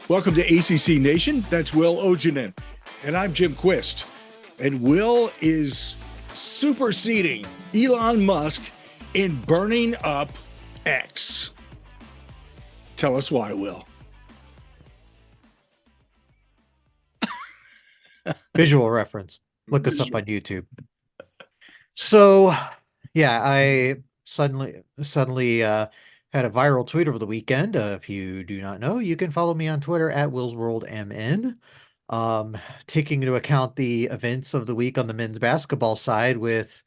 Welcome to ACC Nation. That's Will Ojanen. And I'm Jim Quist. And Will is superseding Elon Musk in burning up X. Tell us why, Will. Visual reference. Look us up on YouTube. So, yeah, I suddenly had a viral tweet over the weekend. If you do not know, you can follow me on Twitter at WillsWorldMN. Taking into account the events of the week on the men's basketball side with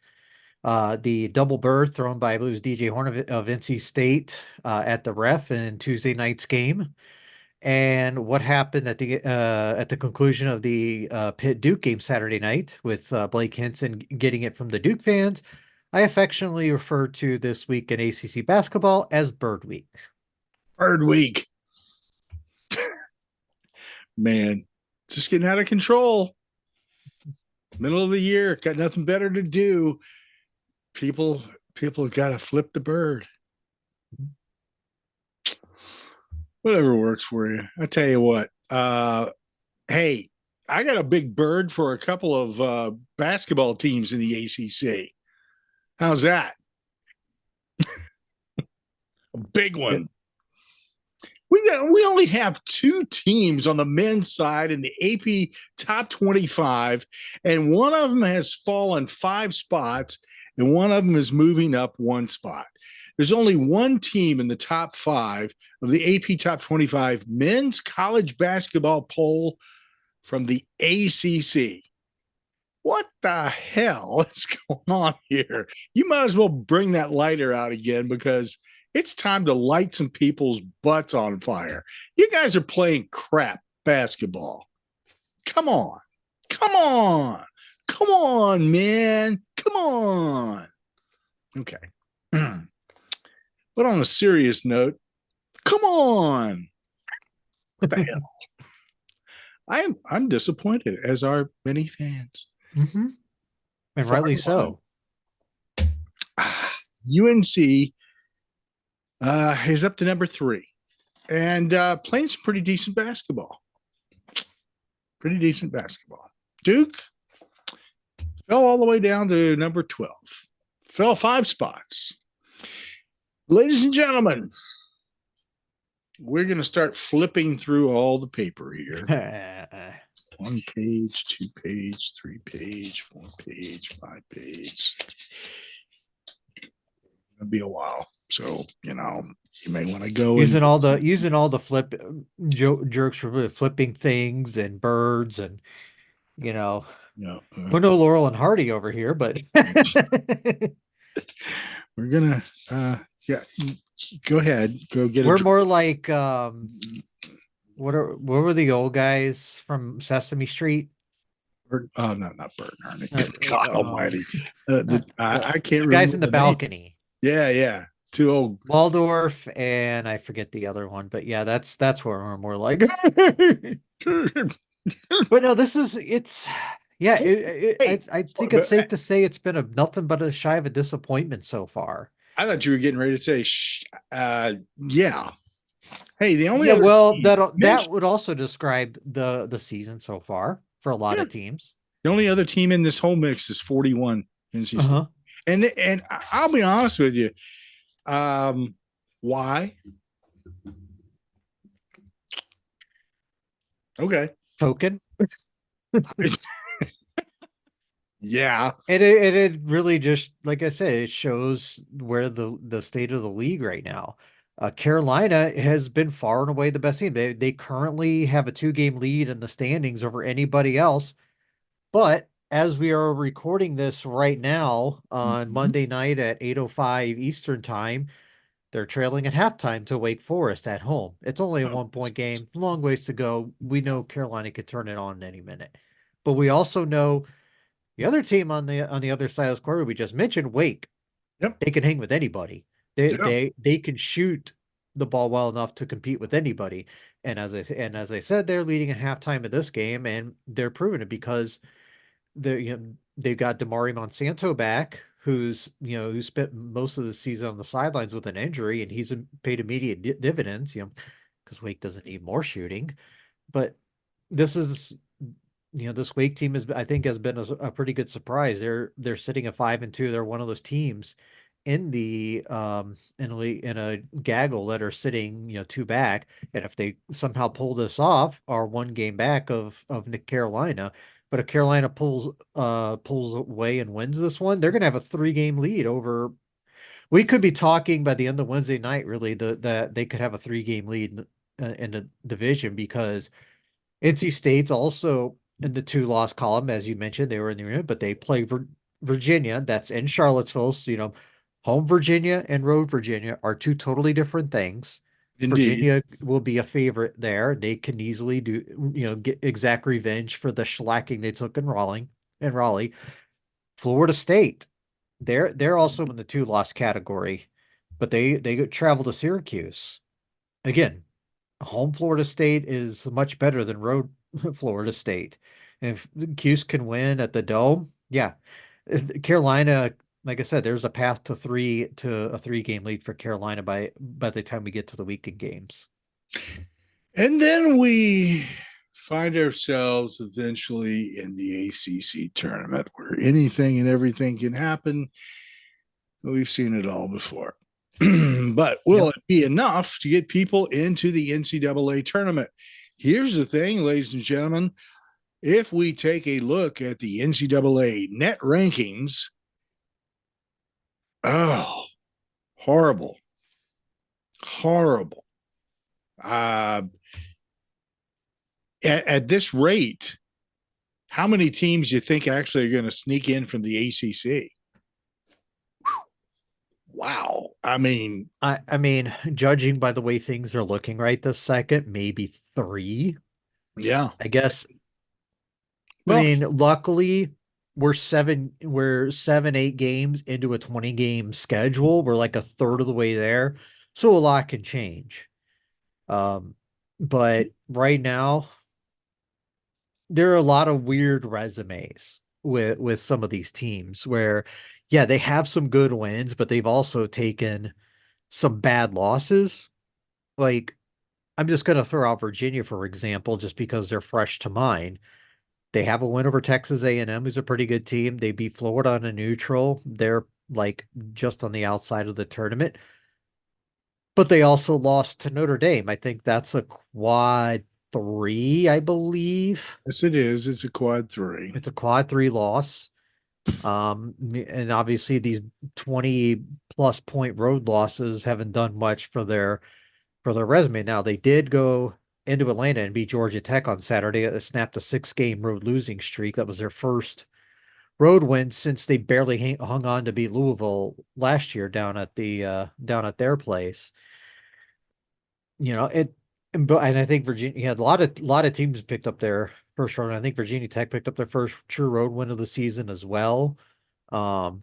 the double bird thrown by, I believe it was DJ Horn of NC State at the ref in Tuesday night's game. And what happened at the conclusion of the Pitt Duke game Saturday night with Blake Hinson getting it from the Duke fans, I affectionately refer to this week in ACC basketball as Bird Week. Bird Week. Man, just getting out of control. Middle of the year, got nothing better to do. People got to flip the bird. Whatever works for you. I tell you what. Hey, I got a big bird for a couple of basketball teams in the ACC. How's that? A big one. We only have two teams on the men's side in the AP top 25, and one of them has fallen 5 spots, and one of them is moving up 1 spot. There's only one team in the top 5 of the AP top 25 men's college basketball poll from the ACC. What the hell is going on here? You might as well bring that lighter out again, because it's time to light some people's butts on fire. You guys are playing crap basketball. Come on. Come on. Come on, man. Come on. Okay. But on a serious note, come on. What the hell? I'm disappointed, as are many fans. Mm-hmm. And rightly so. UNC is up to number 3 and playing some pretty decent basketball. Pretty decent basketball. Duke fell all the way down to number 12. Fell 5 spots. Ladies and gentlemen, we're going to start flipping through all the paper here. 1 page, 2 page, 3 page, 4 page, 5 page. It'll be a while. So, you may want to go using all the flip jerks for flipping things and birds and we're no Laurel and Hardy over here, but we're gonna go ahead, go get we're more like what were the old guys from Sesame Street? No, not Bert and Ernie. God Almighty! I can't remember guys in the balcony. Yeah. Too old. Waldorf, and I forget the other one, but yeah, that's where we're more like. But no, I think it's safe to say it's been nothing but a shy of a disappointment so far. I thought you were getting ready to say, yeah. Hey, the only that would also describe the season so far for a lot of teams. The only other team in this whole mix is 41 NC State. And I'll be honest with you. Why? Okay. Token. Yeah. And it really just, like I said, it shows where the state of the league right now. Carolina has been far and away the best team. They currently have a 2-game lead in the standings over anybody else. But as we are recording this right now on Monday night at 8:05 Eastern time, they're trailing at halftime to Wake Forest at home. It's only a 1-point game, long ways to go. We know Carolina could turn it on any minute, but we also know the other team on the other side of the square we just mentioned, Wake. Yep. They can hang with anybody. They can shoot the ball well enough to compete with anybody. And as I said, they're leading at halftime of this game, and they're proving it because they've got Damari Monsanto back, who spent most of the season on the sidelines with an injury, and he's paid immediate dividends. because Wake doesn't need more shooting. But this is, this Wake team I think has been a pretty good surprise. They're sitting at 5-2. They're one of those teams in the in a gaggle that are sitting, two back. And if they somehow pull this off, are one game back of Nick Carolina. But if Carolina pulls away and wins this one, they're gonna have a 3-game lead over. We could be talking by the end of Wednesday night, really, that they could have a 3-game lead in the division, because NC State's also in the 2-loss column, as you mentioned. They were in the arena, but they play Virginia. That's in Charlottesville. So, home Virginia and road Virginia are two totally different things. Indeed. Virginia will be a favorite there. They can easily get exact revenge for the shellacking they took in Raleigh. Florida State, they're also in the 2-loss category, but they travel to Syracuse. Again, home Florida State is much better than road Florida State. And if Cuse can win at the Dome, yeah. Carolina, like I said, there's a path to a 3-game lead for Carolina by the time we get to the weekend games. And then we find ourselves eventually in the ACC tournament, where anything and everything can happen. We've seen it all before. But will Yep. it be enough to get people into the NCAA tournament? Here's the thing, ladies and gentlemen. If we take a look at the NCAA net rankings, oh, horrible, horrible. Uh, at this rate, how many teams do you think actually are going to sneak in from the ACC? Wow. I mean, Judging by the way things are looking right this second, maybe 3. yeah. I guess. Well, Luckily, we're 8 games into a 20-game schedule. We're like a third of the way there. So a lot can change. But right now, there are a lot of weird resumes with some of these teams where, yeah, they have some good wins, but they've also taken some bad losses. Like, I'm just going to throw out Virginia, for example, just because they're fresh to mind. They have a win over Texas A&M, who's a pretty good team. They beat Florida on a neutral. They're like just on the outside of the tournament. But they also lost to Notre Dame. I think that's a quad 3, I believe. yes, it is. It's a quad 3. It's a quad 3 loss. And obviously these 20 plus point road losses haven't done much for their resume. Now they did go into Atlanta and beat Georgia Tech on Saturday. It snapped a 6-game road losing streak. That was their first road win since they barely hung on to beat Louisville last year down at their place. And I think Virginia had a lot of teams picked up their first road. I think Virginia Tech picked up their first true road win of the season as well. Um,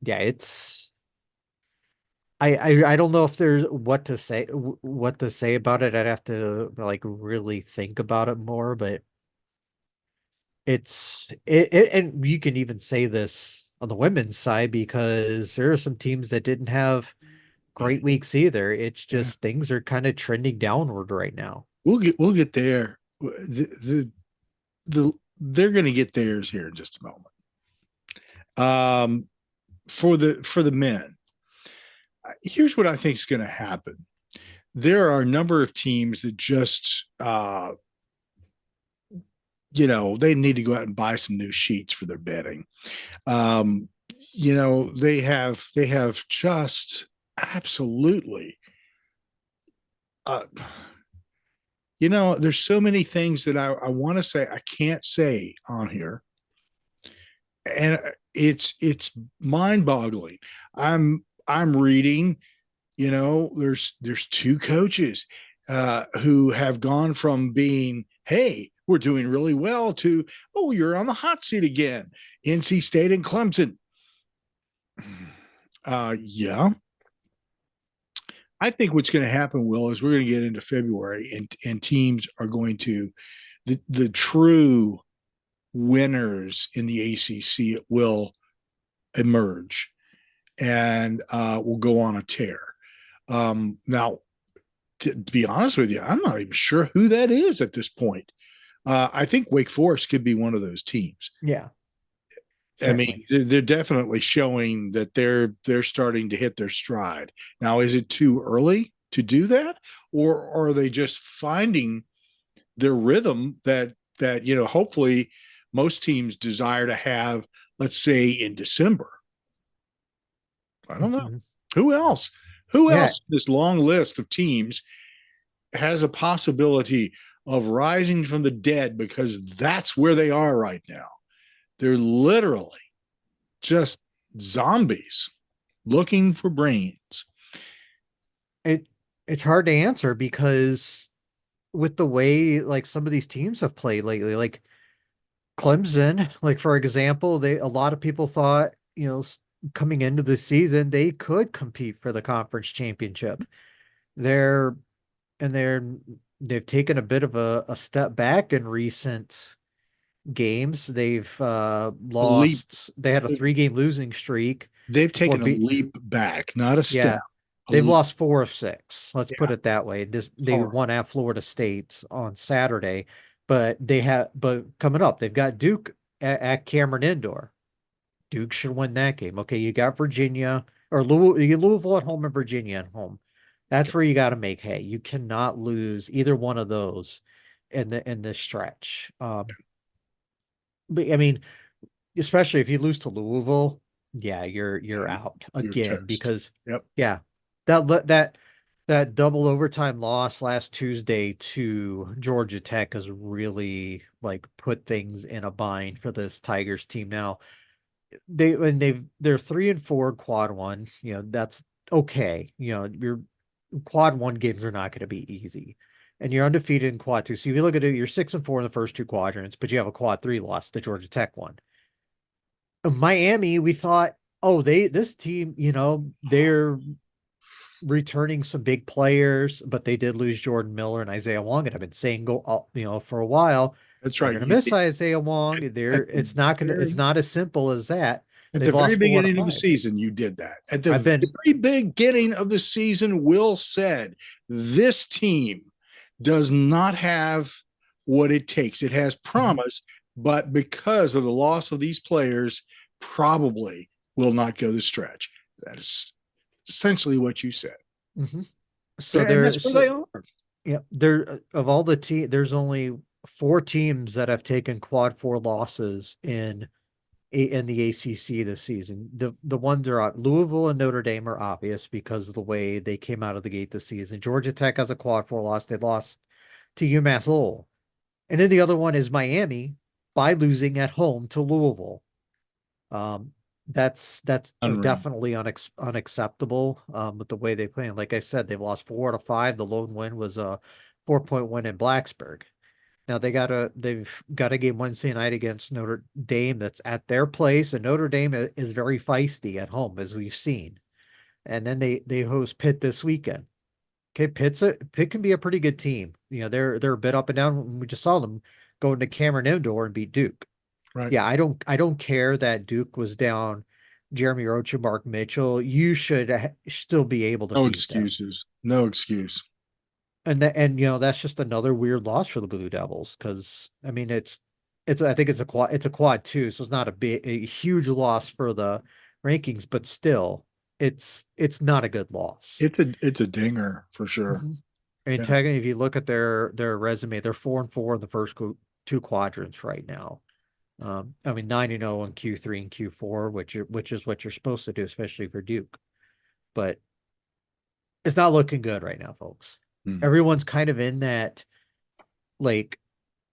yeah, it's I don't know if there's what to say about it. I'd have to like really think about it more, but and you can even say this on the women's side, because there are some teams that didn't have great weeks either. It's Yeah. just things are kind of trending downward right now. We'll get there. They're going to get theirs here in just a moment. For the men, here's what I think is going to happen. There are a number of teams that just they need to go out and buy some new sheets for their bedding. They have just absolutely there's so many things that I want to say I can't say on here, and it's mind-boggling. I'm reading, there's 2 coaches who have gone from being, hey, we're doing really well, to, oh, you're on the hot seat again. NC State and Clemson. Yeah. I think what's going to happen, Will, is we're going to get into February, and teams are going to, the true winners in the ACC will emerge and will go on a tear. Now, to be honest with you, I'm not even sure who that is at this point. I think Wake Forest could be one of those teams. Yeah, I mean, certainly. they're definitely showing that they're starting to hit their stride. Now, is it too early to do that, or are they just finding their rhythm that hopefully most teams desire to have, let's say in December? I don't know. Mhm. Who else? Who Yeah, else? This long list of teams has a possibility of rising from the dead because that's where they are right now. They're literally just zombies looking for brains. it it's hard to answer because with the way like some of these teams have played lately, like Clemson, like for example, they a lot of people thought, coming into the season they could compete for the conference championship. They're and they've taken a bit of a step back in recent games. They've A leap. lost. They had a 3-game losing streak They've before taken a beat. leap back, not a step. Yeah, A they've leap. lost 4 of 6. Let's put Yeah, it that way. They horrible. won at Florida State on Saturday, but coming up, they've got Duke at Cameron Indoor. Duke should win that game. Okay, you got Virginia or Louisville at home and Virginia at home. That's where you got to make hay. You cannot lose either one of those in this stretch. But I mean, especially if you lose to Louisville, yeah, you're Yeah, out you're again toast. because Yep. yeah, that double overtime loss last Tuesday to Georgia Tech has really like put things in a bind for this Tigers team now. They're 3-4 quad ones, that's okay. Your quad one games are not going to be easy. And you're undefeated in quad two. So if you look at it, you're 6-4 in the first two quadrants, but you have a quad three loss, the Georgia Tech one. Miami, we thought, oh, this team, they're returning some big players, but they did lose Jordan Miller and Isaiah Wong, and I've been saying for a while, That's they're right. gonna You miss did Isaiah Wong. It's not as simple as that. at the They've very lost four out of beginning of the five. season. You did that at the I've been very beginning of the season. Will said this team does not have what it takes. It has Mhm, promise, but because of the loss of these players, probably will not go the stretch. That is essentially what you said. mhm. So And that's there, where so they are. yeah, there of all the there's only 4 teams that have taken quad four losses in the ACC this season. The ones are Louisville and Notre Dame are obvious because of the way they came out of the gate this season. Georgia Tech has a quad four loss. They lost to UMass Lowell. And then the other one is Miami by losing at home to Louisville. Um, that's Unreal. definitely unacceptable with the way they play. And like I said, they've lost 4 out of 5. The lone win was a 4-point win in Blacksburg. Now they've got a game Wednesday night against Notre Dame that's at their place, and Notre Dame is very feisty at home, as we've seen. And then they host Pitt this weekend. Okay, Pitt can be a pretty good team. They're a bit up and down. We just saw them go into Cameron Indoor and beat Duke. Right. Yeah, I don't care that Duke was down Jeremy Roach and Mark Mitchell. You should still be able to No beat them. excuses. No excuse. And that's just another weird loss for the Blue Devils because I mean it's I think it's a quad too, so it's not a huge loss for the rankings, but still it's not a good loss. It's a dinger for sure. Mhm. And Yeah. technically, if you look at their resume, they're 4-4 in the first two quadrants right now. I mean 9-0 in Q3 and Q4, which is what you're supposed to do, especially for Duke. But it's not looking good right now, folks. Hmm. Everyone's kind of in that like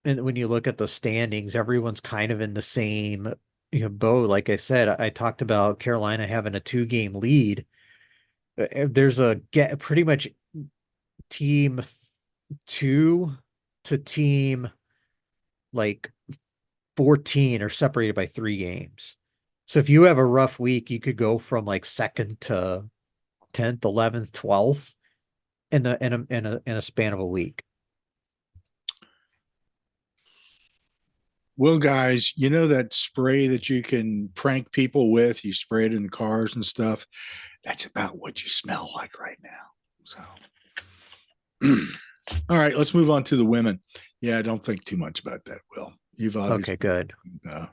and when you look at the standings, everyone's kind of in the same boat. Like I said, I talked about Carolina having a 2-game lead. There's a get pretty much team 2 to team like 14 are separated by 3 games. So if you have a rough week, you could go from like second to 10th, 11th, 12th in a span of a week. Well, guys, you know that spray that you can prank people with? You spray it in cars and stuff. That's about what you smell like right now. So All right, let's move on to the women. Yeah, don't think too much about that, Will. You've Okay, obviously. good. Uh,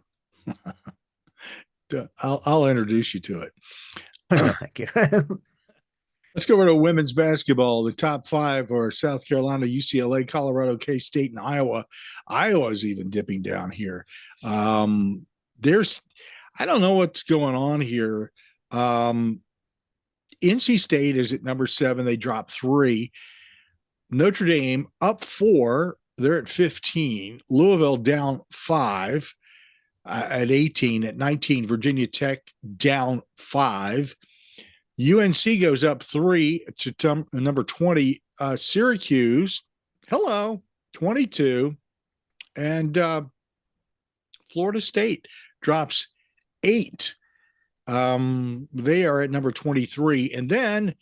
I'll introduce you to it. No, thank you. Let's go over to women's basketball. The top five are South Carolina, UCLA, Colorado, K State, and Iowa. Iowa's even dipping down here. There's, I don't know what's going on here. NC State is at number 7. They dropped 3. Notre Dame up 4. They're at 15. Louisville down 5 at 18. At 19, Virginia Tech down 5. UNC goes up 3 to number 20. Syracuse, hello, 22. And Florida State drops 8. They are at number 23. And then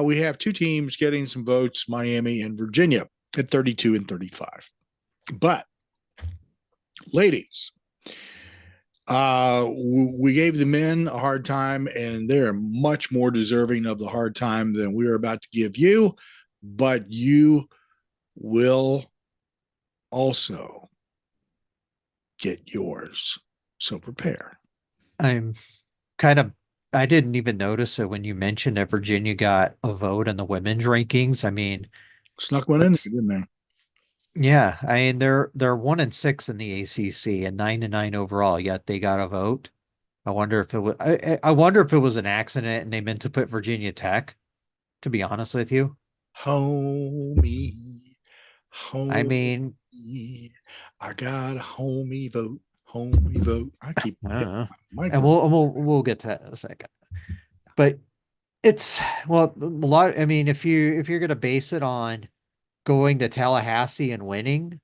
we have 2 teams getting some votes, Miami and Virginia at 32 and 35. But, ladies, we gave the men a hard time, and they're much more deserving of the hard time than we are about to give you, but you will also get yours. So prepare. I'm kind of, I didn't even notice it when you mentioned that Virginia got a vote in the women's rankings. I mean, Snuck one in there, didn't they? yeah, I mean they're 1-6 in the ACC and 9-9 overall, yet they got a vote. I wonder if it was I wonder if it was an accident and they meant to put Virginia Tech, to be honest with you. Homie, I homie, mean, I got a homie vote, homie vote. I keep I don't know. my And microphone. we'll get to that in a second. But it's well a lot. I mean, if you're gonna base it on going to Tallahassee and winning,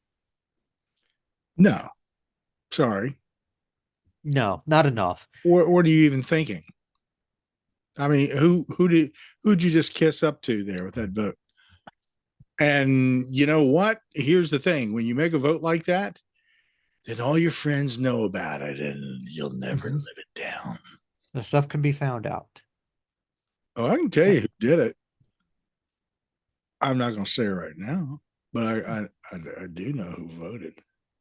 No, sorry. no, not enough. Or what are you even thinking? I mean, who'd you just kiss up to there with that vote? And you know what? Here's the thing: when you make a vote like that, then all your friends know about it, and you'll never Mhm. live it down. The stuff can be found out. Oh, I can tell you who did it. I'm not going to say it right now, but I do know who voted.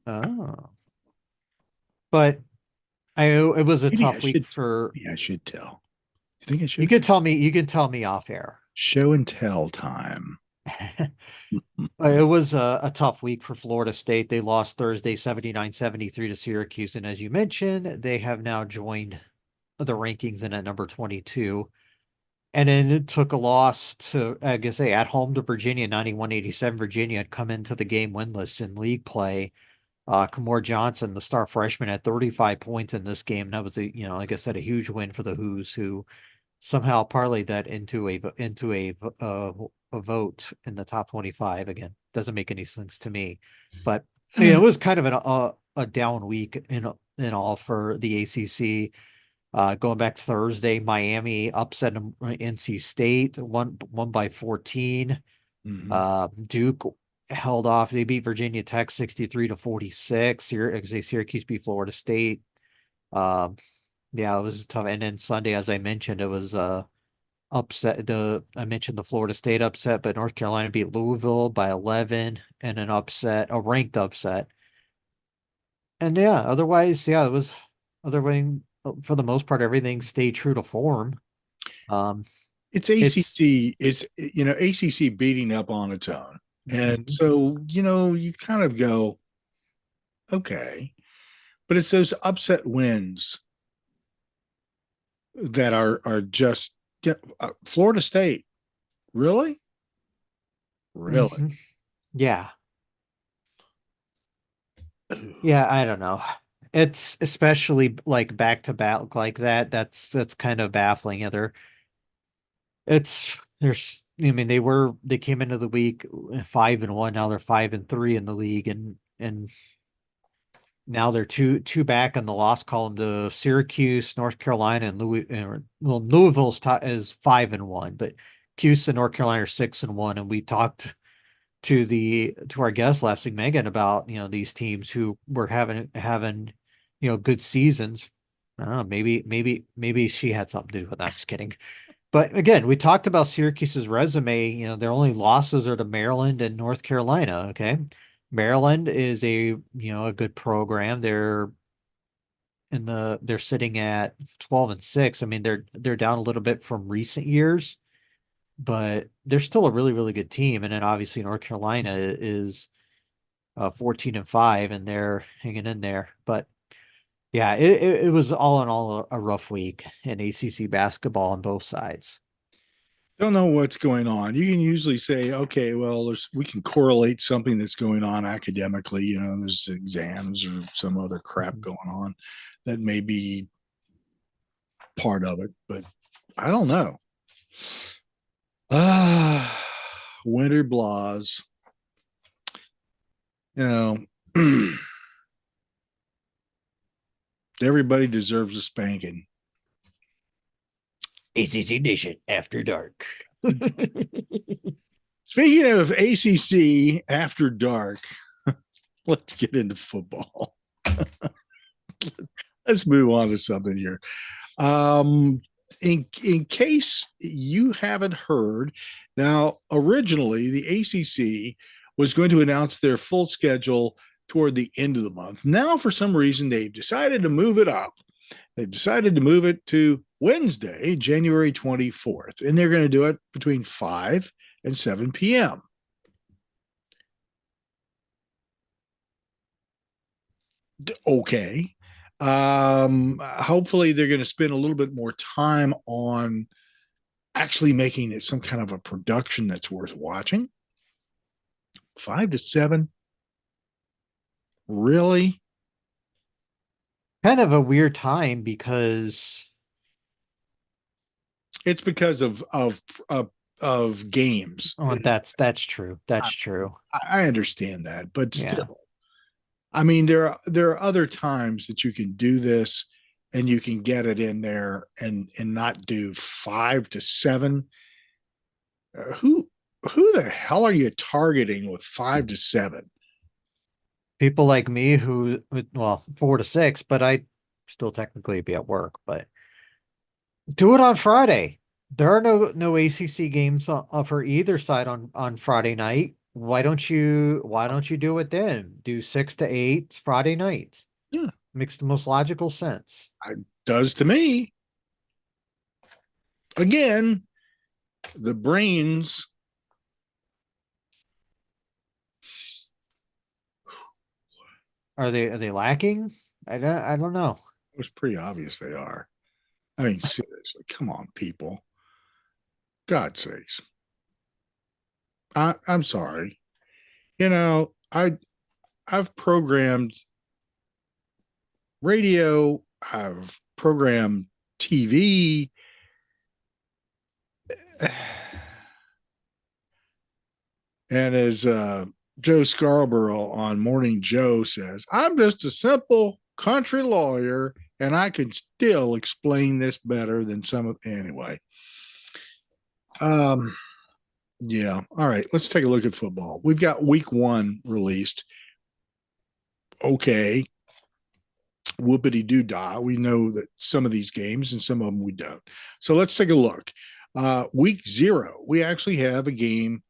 Oh, but it was a Maybe I tough week should. for Maybe I should tell. You think I you should? can tell me off air. Show and tell time. It was a tough week for Florida State. They lost Thursday 79-73 to Syracuse. And as you mentioned, they have now joined the rankings in at number 22. And then it took a loss to, I guess, at home to Virginia, 91-87. Virginia had come into the game winless in league play. Kamor Johnson, the star freshman, had 35 points in this game. That was like I said, a huge win for the Hoos, who somehow parlayed that into a vote in the top 25. Again, doesn't make any sense to me, but it was kind of a down week in all for the ACC. Going back to Thursday, Miami upset NC State, one by 14. Mhm. Duke held off. They beat Virginia Tech 63-46. Syracuse beat Florida State. Um, yeah, it was tough. And then Sunday, as I mentioned, it was upset. I mentioned the Florida State upset, but North Carolina beat Louisville by 11 and a ranked upset. And yeah, otherwise, yeah, it was otherwise for the most part, everything stayed true to form. Um, It's it's ACC. It's ACC beating up on its own, and Mhm. so you kind of go, okay, but it's those upset wins that are just Florida State. Really? Really? Mhm. Yeah. Yeah, I don't know. It's especially like back to back like that. That's kind of baffling. Yeah, I mean they came into the week 5-1. Now they're 5-3 in the league, and now they're two back on the loss column to Syracuse, North Carolina, and Louisville's is 5-1, but Cuse and North Carolina are 6-1. And we talked to our guest last week, Megan, about these teams who were having good seasons. I don't know, maybe she had something to do with that. I'm just kidding. But again, we talked about Syracuse's resume. Their only losses are to Maryland and North Carolina. Okay. Maryland is a good program. They're sitting at 12-6. I mean, they're down a little bit from recent years, but they're still a really, really good team. And then obviously North Carolina is 14-5, and they're hanging in there. But yeah, it was all in all a rough week in ACC basketball on both sides. Don't know what's going on. You can usually say, okay, well, we can correlate something that's going on academically. There's exams or some other crap Mhm. going on that may be part of it, but I don't know. Winter blahs. You know, everybody deserves a spanking. ACC Nation after dark. Speaking of ACC after dark, let's get into football. Let's move on to something here. In case you haven't heard, now originally the ACC was going to announce their full schedule toward the end of the month. Now, for some reason, they've decided to move it up. They've decided to move it to Wednesday, January 24th, and they're going to do it between 5 and 7 p.m. Okay. Hopefully, they're going to spend a little bit more time on actually making it some kind of a production that's worth watching. 5 to 7, really? Kind of a weird time because It's because of games. oh, that's true. That's true. I understand that, but Yeah. still, I mean, there are other times that you can do this, and you can get it in there and not do 5 to 7. Who the hell are you targeting with 5 to 7? People like me well, 4 to 6, but I still technically be at work, but do it on Friday. There are no ACC games for either side on Friday night. Why don't you do it then? Do 6 to 8 Friday night. Yeah, Makes the most logical sense. it does to me. Again, the brains. Are they lacking? I don't know. It was pretty obvious they are. I mean, seriously, come on, people. God's sakes. I'm sorry. I've programmed radio, I've programmed TV. And as Joe Scarborough on Morning Joe says, I'm just a simple country lawyer and I can still explain this better than some of anyway. Um, yeah. All right. Let's take a look at football. We've got week 1 released. Okay. Whoopity doo dah. We know that some of these games and some of them we don't. So let's take a look. Week 0, we actually have a game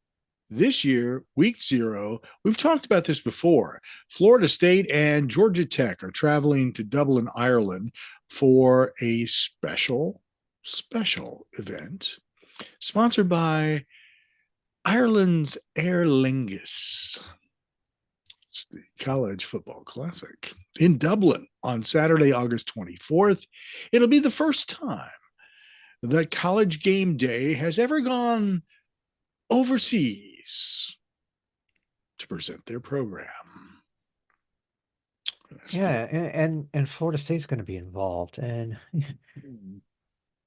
this year, week 0. We've talked about this before. Florida State and Georgia Tech are traveling to Dublin, Ireland for a special event sponsored by Ireland's Aer Lingus. It's the College Football Classic in Dublin on Saturday, August 24th. It'll be the first time that College Game Day has ever gone overseas to present their program. Yeah, and Florida State's going to be involved, and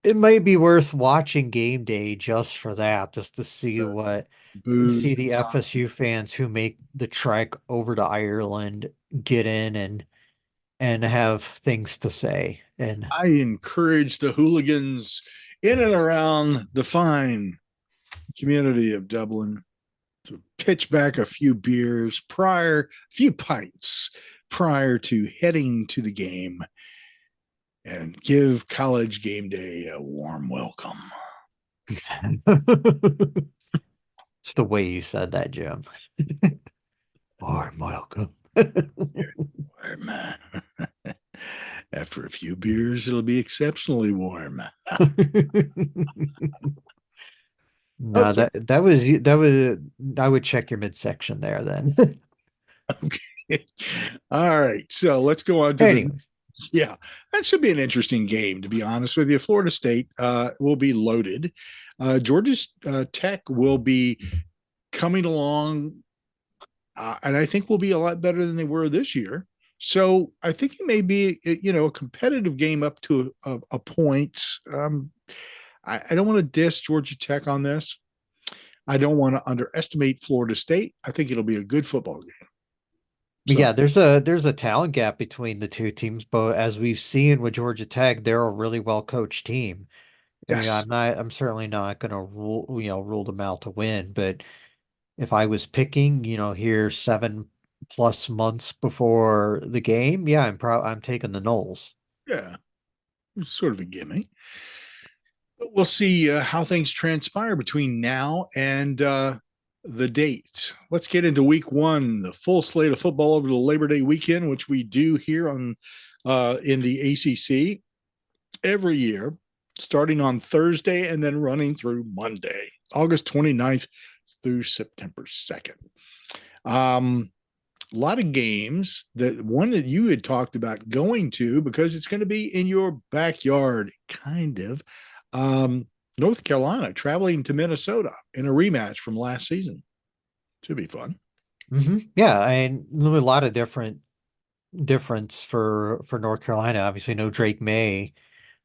it might be worth watching game day just for that, just to see Booze, the FSU fans who make the trek over to Ireland get in and have things to say. And I encourage the hooligans in and around the fine community of Dublin to pitch back a few beers a few pints prior to heading to the game and give College Game Day a warm welcome. It's the way you said that, Jim. Warm welcome. Warm. After a few beers, it'll be exceptionally warm. No, Okay. that was I would check your midsection there then. Okay. All right. So let's go on to the. Anyways, Yeah, that should be an interesting game, to be honest with you. Florida State will be loaded. Georgia Tech will be coming along, and I think will be a lot better than they were this year. So I think it may be, a competitive game up to a point. I don't want to diss Georgia Tech on this. I don't want to underestimate Florida State. I think it'll be a good football game. but So yeah, there's a talent gap between the two teams, but as we've seen with Georgia Tech, they're a really well coached team. I mean, yes, I'm certainly not gonna rule them out to win, but if I was picking, here 7+ months before the game, yeah, I'm taking the Knowles. yeah, it's sort of a gimme. But we'll see how things transpire between now and the date. Let's get into week one, the full slate of football over the Labor Day weekend, which we do here on in the ACC every year, starting on Thursday and then running through Monday, August 29th through September 2nd. A lot of games. The one that you had talked about going to, because it's going to be in your backyard, kind of. Um, North Carolina traveling to Minnesota in a rematch from last season. Should be fun. Yeah, and a lot of difference for North Carolina. Obviously, no Drake May,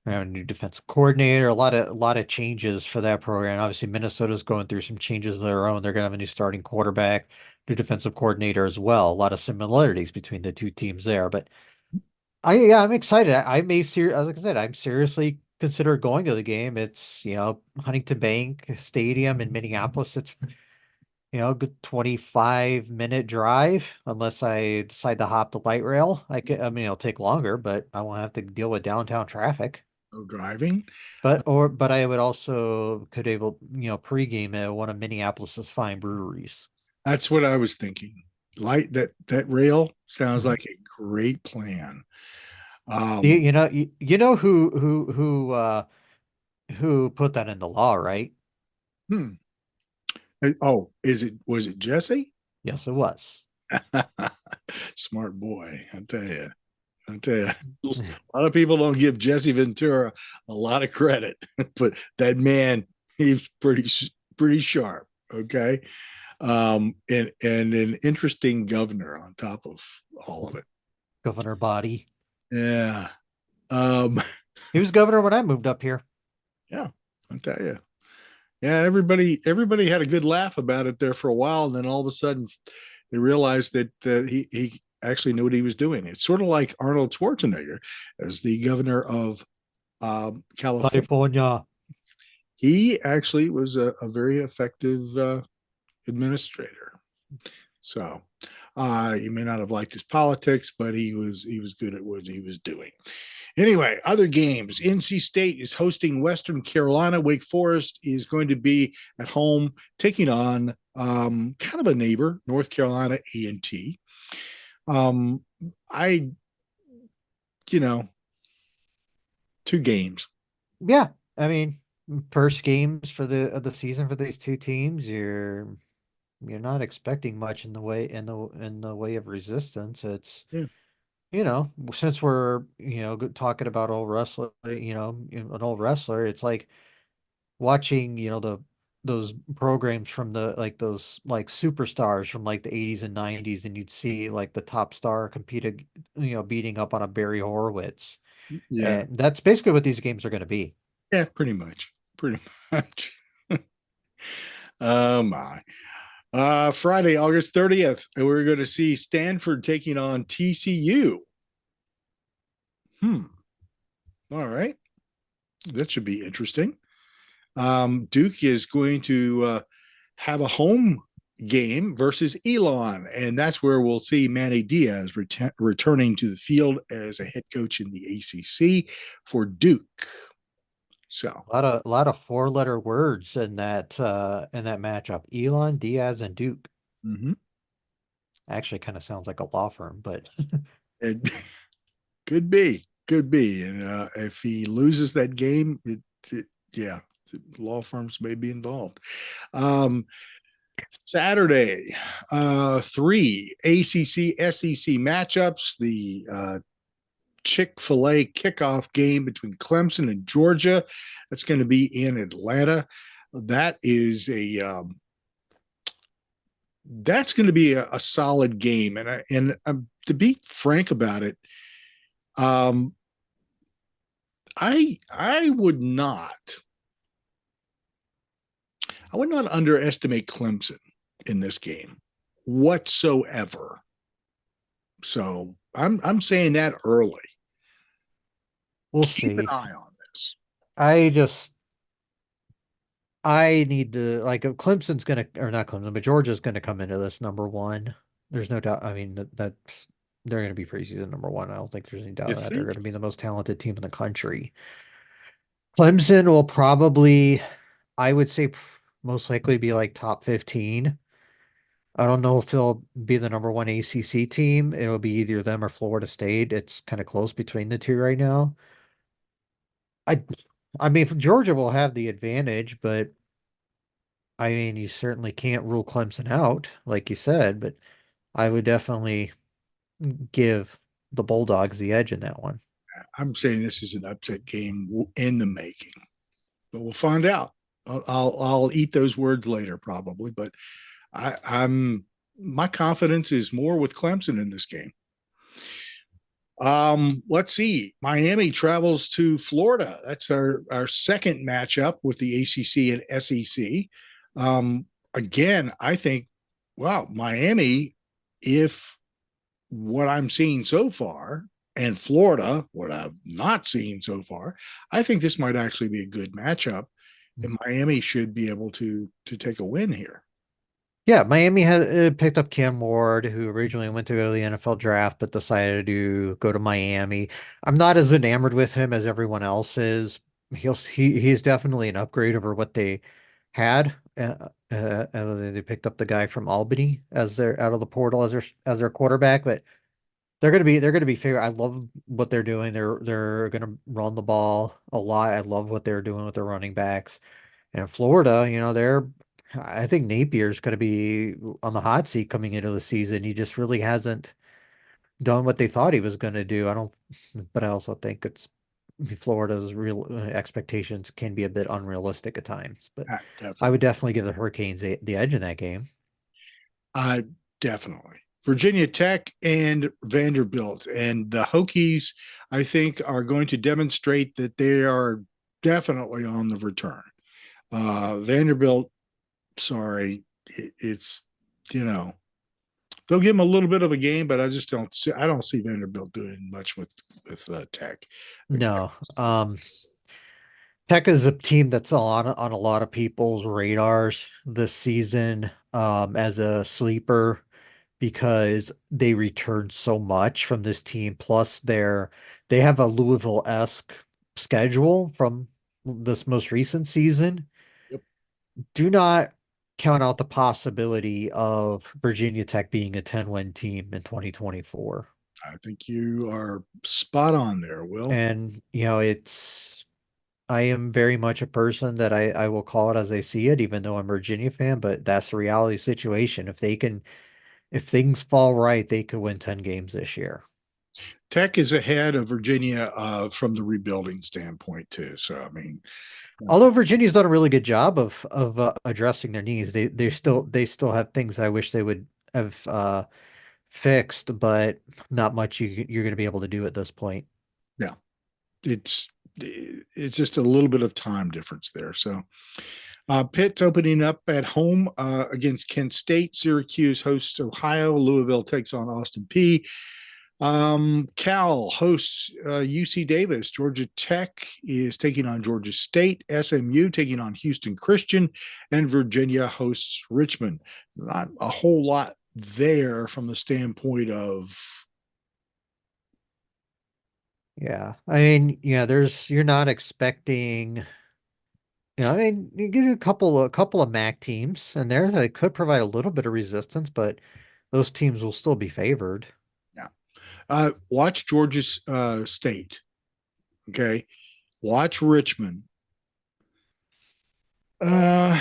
new defensive coordinator, a lot of changes for that program. Obviously, Minnesota's going through some changes of their own. They're going to have a new starting quarterback, new defensive coordinator as well. A lot of similarities between the two teams there. But I'm excited. I may like I said, I'm seriously consider going to the game. It's, Huntington Bank Stadium in Minneapolis. It's, a good 25-minute drive, unless I decide to hop the light rail. I mean, it'll take longer, but I won't have to deal with downtown traffic. No driving. But I would also could able, pregame at one of Minneapolis's fine breweries. That's what I was thinking. Light that rail sounds Mhm. like a great plan. You, Um, you know, you know who put that into law, right? hmm. Oh, was it Jesse? Yes, it was. Smart boy, I tell you. I tell you, a lot of people don't give Jesse Ventura a lot of credit, but that man, he's pretty sharp. Okay, and an interesting governor on top of all of it. Governor Body. Yeah, um, He was governor when I moved up here. yeah, I tell you. Yeah, everybody had a good laugh about it there for a while, and then all of a sudden they realized that he actually knew what he was doing. It's sort of like Arnold Schwarzenegger as the governor of California. California. He actually was a very effective administrator. So you may not have liked his politics, but he was good at what he was doing. Anyway, other games. NC State is hosting Western Carolina. Wake Forest is going to be at home taking on kind of a neighbor, North Carolina A&T. Um, I, you know, two games. Yeah, I mean, first games for the season for these two teams, you're not expecting much in the way of resistance. It's, Yeah, since we're, talking about old wrestler, an old wrestler, it's like watching, those programs from the like those like superstars from like the 80s and 90s, and you'd see like the top star competed, beating up on a Barry Horowitz. yeah, And that's basically what these games are going to be. yeah. Pretty much, pretty much. Oh my. Friday, August 30th, we're going to see Stanford taking on TCU. Hmm. All right. That should be interesting. Duke is going to have a home game versus Elon, and that's where we'll see Manny Diaz returning to the field as a head coach in the ACC for Duke. So, A lot of four-letter words in that matchup. Elon, Diaz, and Duke. mhm. Actually kind of sounds like a law firm, but It could be. And if he loses that game, yeah, law firms may be involved. Um, Saturday, three ACC SEC matchups. The Chick-fil-A kickoff game between Clemson and Georgia. That's going to be in Atlanta. That is a that's going to be a solid game, and to be frank about it, um, I would not underestimate Clemson in this game whatsoever. So I'm saying that early. we'll Keep an see. eye on this. I just I need to like if Clemson's gonna or not Clemson, but Georgia's gonna come into this number one. There's no doubt. I mean that's they're gonna be preseason number one. I don't think there's any doubt You in that. They're think? gonna be the most talented team in the country. Clemson will probably, I would say, most likely be like top 15. I don't know if they'll be the number one ACC team. It'll be either them or Florida State. It's kind of close between the two right now. I, I mean, Georgia will have the advantage, but I mean, you certainly can't rule Clemson out, like you said. But I would definitely give the Bulldogs the edge in that one. I'm saying this is an upset game in the making, but we'll find out. I'll eat those words later probably, but I'm my confidence is more with Clemson in this game. Let's see. Miami travels to Florida. That's our second matchup with the ACC and SEC. Again, I think, well, Miami, if what I'm seeing so far, and Florida, what I've not seen so far, I think this might actually be a good matchup, and Miami should be able to take a win here. Yeah, Miami had picked up Cam Ward, who originally went to go to the NFL draft, but decided to go to Miami. I'm not as enamored with him as everyone else is. He's definitely an upgrade over what they had. They picked up the guy from Albany as their out of the portal as their quarterback, but they're gonna be fair. I love what they're doing. They're gonna run the ball a lot. I love what they're doing with their running backs. And Florida, I think Napier's going to be on the hot seat coming into the season. He just really hasn't done what they thought he was going to do. But I also think Florida's real expectations can be a bit unrealistic at times. But I would Definitely. definitely give the Hurricanes the edge in that game. Uh, Definitely. Virginia Tech and Vanderbilt. And the Hokies, I think, are going to demonstrate that they are definitely on the return. Vanderbilt, sorry, it's, you know, they'll give them a little bit of a game, but I don't see Vanderbilt doing much with Tech. No, Tech is a team that's on a lot of people's radars this season, as a sleeper because they returned so much from this team. Plus, they have a Louisville-esque schedule from this most recent season. Yep. Do not count out the possibility of Virginia Tech being a 10-win team in 2024. I think you are spot on there, Will. And, I am very much a person that I will call it as I see it, even though I'm a Virginia fan, but that's the reality situation. If things fall right, they could win 10 games this year. Tech is ahead of Virginia from the rebuilding standpoint too. So I mean, Although Virginia's done a really good job of addressing their needs, they still have things I wish they would have fixed, but not much you're going to be able to do at this point. yeah, it's it's just a little bit of time difference there. So Pitt's opening up at home against Kent State. Syracuse hosts Ohio. Louisville takes on Austin P. Cal hosts UC Davis. Georgia Tech is taking on Georgia State. SMU taking on Houston Christian, and Virginia hosts Richmond. Not a whole lot there from the standpoint of Yeah. I mean, you're not expecting I mean, you get a couple of MAC teams in there that could provide a little bit of resistance, but those teams will still be favored. Yeah. Watch Georgia State. Okay. Watch Richmond. Uh,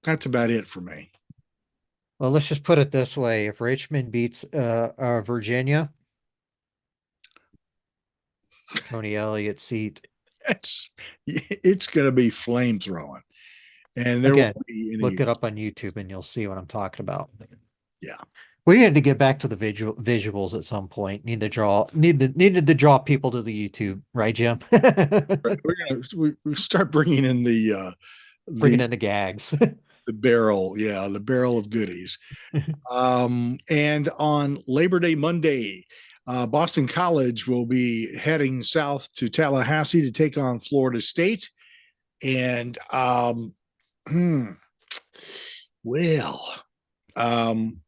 that's about it for me. Well, let's just put it this way: if Richmond beats Virginia, Tony Elliott's seat It's going to be flame throwing, and there again. won't be any. Look it up on YouTube, and you'll see what I'm talking about. Yeah. We need to get back to the visuals at some point. Needed to draw people to the YouTube, right, Jim? We start bringing in Bringing the in the gags. the barrel, yeah, the barrel of goodies. And on Labor Day Monday, Boston College will be heading south to Tallahassee to take on Florida State. And hmm, well, um,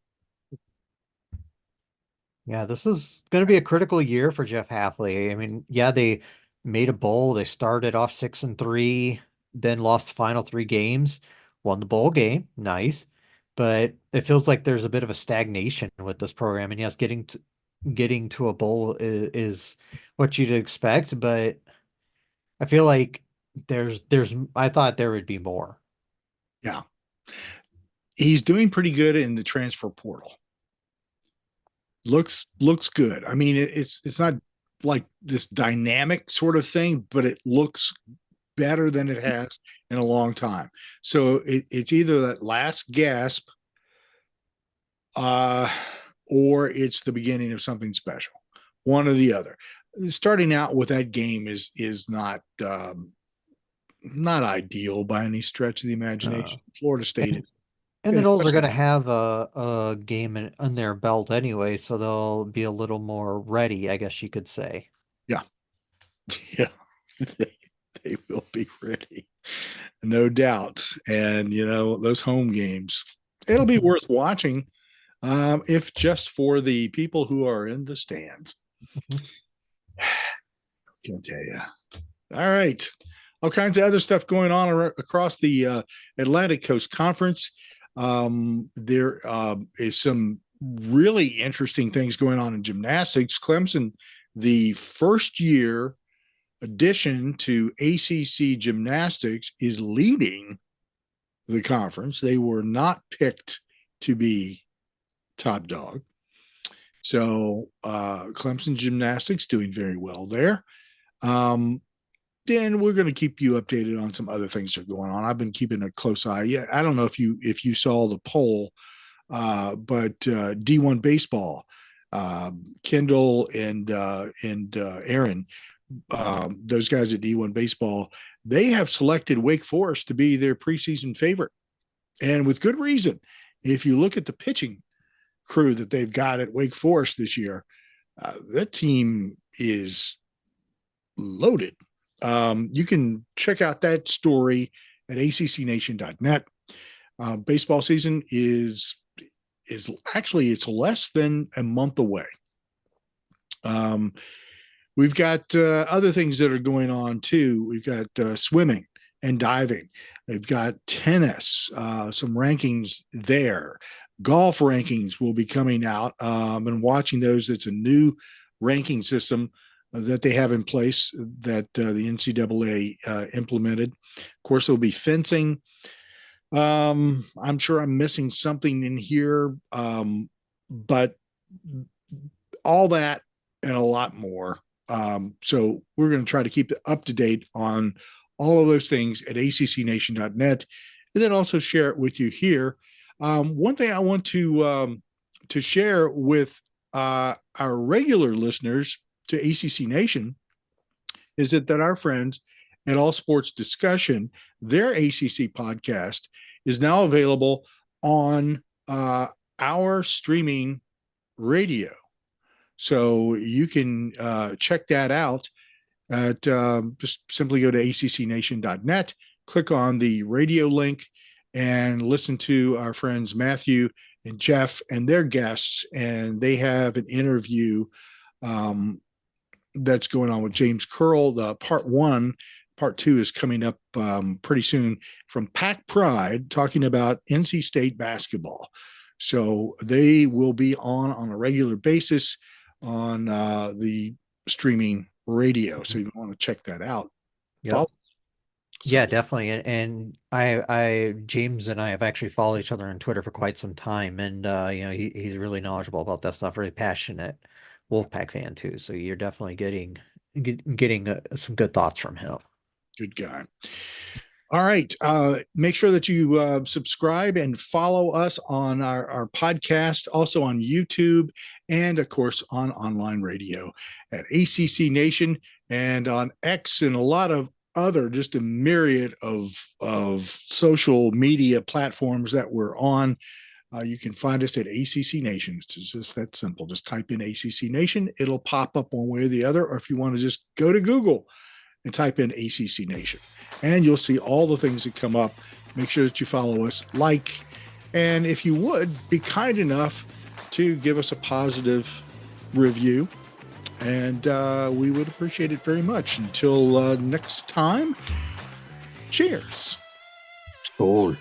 Yeah, this is going to be a critical year for Jeff Halfley. I mean, yeah, they made a bowl. They started off 6-3, then lost the final three games, won the bowl game, nice. But it feels like there's a bit of a stagnation with this program. And yes, getting to a bowl is what you'd expect, but I feel like there's I thought there would be more. yeah, he's doing pretty good in the transfer portal. Looks good. I mean, it's not like this dynamic sort of thing, but it looks better than it has in a long time. So it's either that last gasp, uh, or it's the beginning of something special. One or the other. Starting out with that game is not ideal by any stretch of the Uh, imagination. Florida State and is, and then all they're especially, going to have a game on their belt anyway, so they'll be a little more ready, I guess you could say. yeah, yeah, they, they will be ready, no doubt. And those home games, it'll be worth watching, if just for the people who are in the stands. Can tell you. All right. All kinds of other stuff going on across the Atlantic Coast Conference. There is some really interesting things going on in gymnastics. Clemson, the first year addition to ACC gymnastics, is leading the conference. They were not picked to be top dog. So Clemson gymnastics doing very well there. Um, Dan, we're going to keep you updated on some other things that are going on. I've been keeping a close eye. Yeah, I don't know if you saw the poll, but D1 baseball, Kendall and Aaron, those guys at D1 baseball, they have selected Wake Forest to be their preseason favorite, and with good reason. If you look at the pitching crew that they've got at Wake Forest this year, that team is loaded. You can check out that story at accnation.net. Baseball season is actually, it's less than a month away. Um, we've got other things that are going on too. We've got swimming and diving. They've got tennis, some rankings there. Golf rankings will be coming out. And watching those. It's a new ranking system that they have in place that the NCAA implemented. Of course, there'll be fencing. I'm sure I'm missing something in here, but all that and a lot more. So we're going to try to keep up to date on all of those things at accnation.net, and then also share it with you here. One thing I want to share with our regular listeners to ACC Nation is that our friends at All Sports Discussion, their ACC podcast, is now available on our streaming radio. So you can check that out at just simply go to accnation.net, click on the radio link, and listen to our friends Matthew and Jeff and their guests. And they have an interview that's going on with James Curl, the part one part 2 is coming up pretty soon from Pack Pride, talking about NC State basketball. So they will be on a regular basis on the streaming radio. So you want to check that out. Yep. So, yeah, definitely. And James and I have actually followed each other on Twitter for quite some time. And, he's really knowledgeable about that stuff, really passionate Wolfpack fan too. So you're definitely getting some good thoughts from him. Good guy. All right. Make sure that you subscribe and follow us on our podcast, also on YouTube, and of course on online radio at ACC Nation and on X and a lot of other, just a myriad of social media platforms that we're on. You can find us at ACC Nation. It's just that simple. Just type in ACC Nation. It'll pop up one way or the other. Or if you want to just go to Google and type in ACC Nation, and you'll see all the things that come up. Make sure that you follow us, and if you would, be kind enough to give us a positive review, and we would appreciate it very much. Until next time, cheers. Skål.